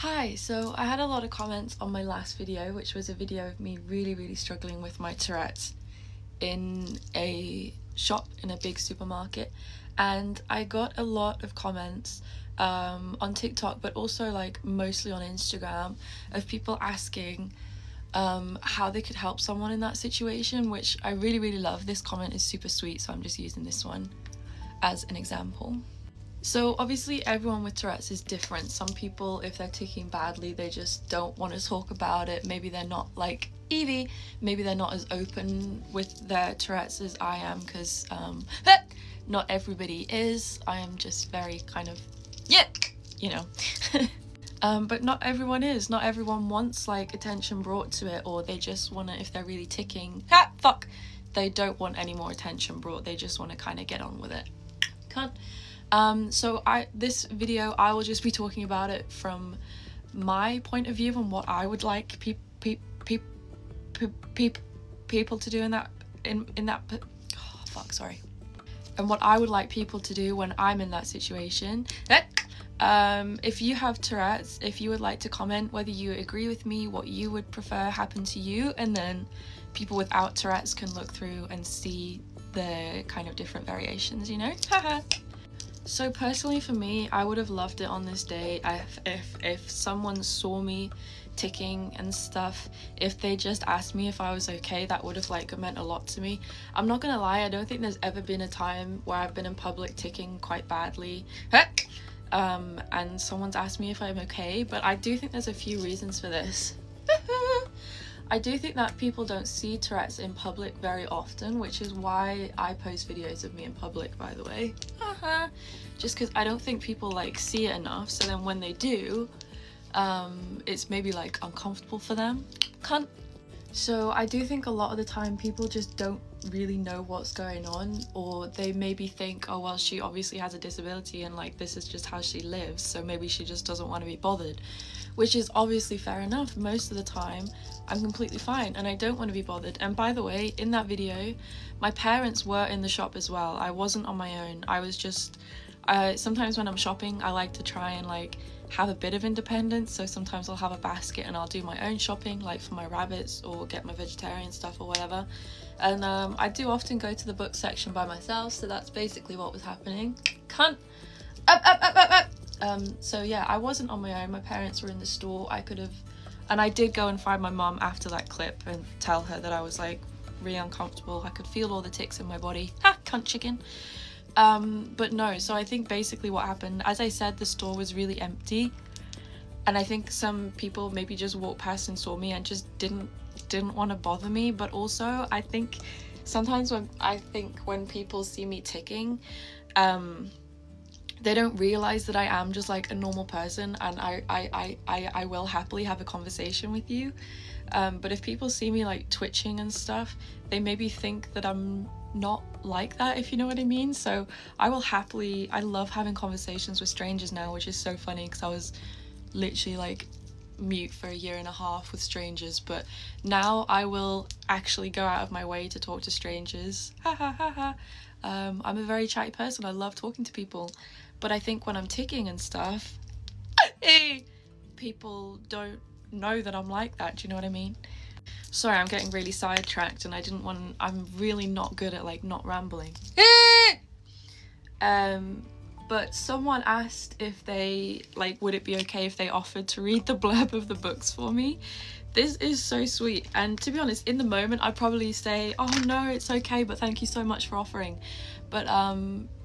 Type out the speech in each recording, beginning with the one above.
Hi, so I had a lot of comments on my last video, which was a video of me really struggling with my Tourette's in a shop in a big supermarket, and I got a lot of comments on TikTok, but also like mostly on Instagram, of people asking how they could help someone in that situation, which I really love. This comment is super sweet, so I'm just using this one as an example. So obviously everyone with Tourette's is different. Some people, if they're ticking badly, they just don't want to talk about it. Maybe they're not like Evie, maybe they're not as open with their Tourette's as I am, because not everybody is. I am just very kind of, you know. But not everyone is. Not everyone wants like attention brought to it, or they just want to, if they're really ticking, they don't want any more attention brought. They just want to kind of get on with it. So this video, I will just be talking about it from my point of view and what I would like people to do and what I would like people to do when I'm in that situation. If you have Tourette's, if you would like to comment whether you agree with me, what you would prefer happen to you, and then people without Tourette's can look through and see the kind of different variations, you know? So personally for me, I would have loved it on this day if someone saw me ticking and stuff. If they just asked me if I was okay, that would have like meant a lot to me. I'm not gonna lie, I don't think there's ever been a time where I've been in public ticking quite badly and someone's asked me if I'm okay, but I do think there's a few reasons for this. I do think that people don't see Tourette's in public very often, which is why I post videos of me in public, by the way. Just because I don't think people like see it enough, so then when they do, it's maybe like uncomfortable for them. So I do think a lot of the time people just don't really know what's going on, or they maybe think, oh well, she obviously has a disability and like this is just how she lives, so maybe she just doesn't want to be bothered, which is obviously fair enough. Most of the time I'm completely fine and I don't want to be bothered. And by the way, in that video my parents were in the shop as well. I wasn't on my own. I was just sometimes when I'm shopping I like to try and like have a bit of independence, so sometimes I'll have a basket and I'll do my own shopping, like for my rabbits or get my vegetarian stuff or whatever. And I do often go to the book section by myself, so that's basically what was happening. So yeah, I wasn't on my own. My parents were in the store. I could have, and I did go and find my mum after that clip and tell her that I was like really uncomfortable. I could feel all the ticks in my body. Cunt chicken. But no, so I think basically what happened, as I said, the store was really empty, and I think some people maybe just walked past and saw me and just didn't want to bother me. But also I think sometimes when people see me ticking, they don't realize that I am just like a normal person, and I will happily have a conversation with you. But if people see me like twitching and stuff, they maybe think that I'm not like that, if you know what I mean. So I love having conversations with strangers now, which is so funny because I was literally like mute for 1.5 years with strangers, but now I will actually go out of my way to talk to strangers. I'm a very chatty person. I love talking to people, but I think when I'm ticking and stuff, people don't know that I'm like that. Do you know what I mean? Sorry, I'm getting really sidetracked and I'm really not good at like not rambling. But someone asked if they like, would it be okay if they offered to read the blurb of the books for me? This is so sweet, and to be honest, in the moment I'd probably say, oh no, it's okay, but thank you so much for offering. But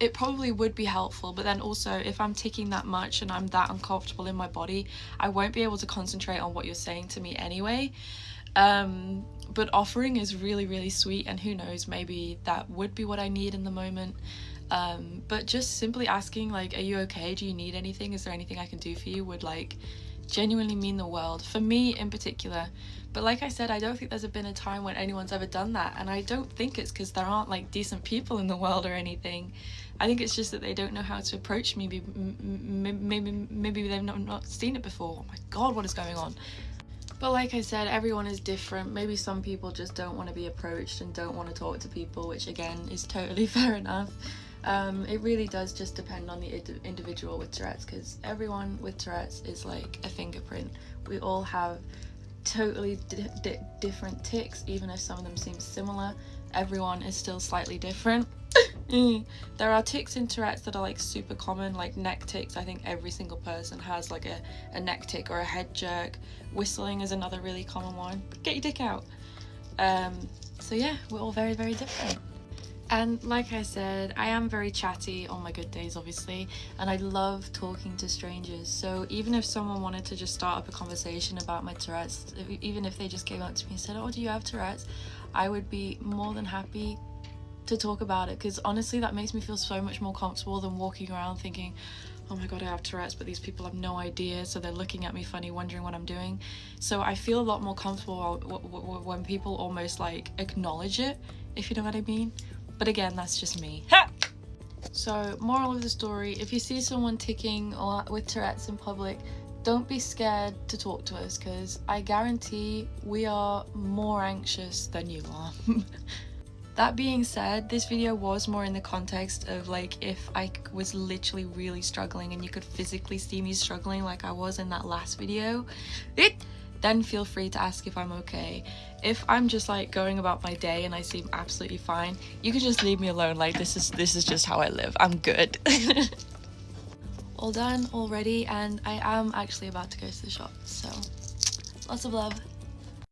it probably would be helpful. But then also, if I'm ticking that much and I'm that uncomfortable in my body, I won't be able to concentrate on what you're saying to me anyway. But offering is really sweet, and who knows, maybe that would be what I need in the moment. But just simply asking like, are you okay, do you need anything, is there anything I can do for you, would like genuinely mean the world for me in particular. But like I said, I don't think there's been a time when anyone's ever done that, and I don't think it's because there aren't like decent people in the world or anything. I think it's just that they don't know how to approach me. Maybe they've not seen it before. Oh my god, what is going on? But like I said, everyone is different. Maybe some people just don't want to be approached and don't want to talk to people, which again is totally fair enough. It really does just depend on the individual with Tourette's, because everyone with Tourette's is like a fingerprint. We all have totally different tics, even if some of them seem similar. Everyone is still slightly different. There are tics in Tourette's that are like super common, like neck tics. I think every single person has like a neck tic or a head jerk. Whistling is another really common one. Get your dick out. So yeah, we're all very, very different. And like I said, I am very chatty on my good days, obviously, and I love talking to strangers. So even if someone wanted to just start up a conversation about my Tourette's, even if they just came up to me and said, oh, do you have Tourette's? I would be more than happy to talk about it, because honestly that makes me feel so much more comfortable than walking around thinking, oh my god, I have Tourette's, but these people have no idea, so they're looking at me funny, wondering what I'm doing. So I feel a lot more comfortable when people almost like acknowledge it, if you know what I mean. But again, that's just me. Ha! So moral of the story, if you see someone ticking or with Tourette's in public, don't be scared to talk to us, because I guarantee we are more anxious than you are. That being said, this video was more in the context of like if I was literally really struggling and you could physically see me struggling like I was in that last video, then feel free to ask if I'm okay. If I'm just like going about my day and I seem absolutely fine, you can just leave me alone. Like this is just how I live. I'm good. All done, all ready, and I am actually about to go to the shop, so lots of love.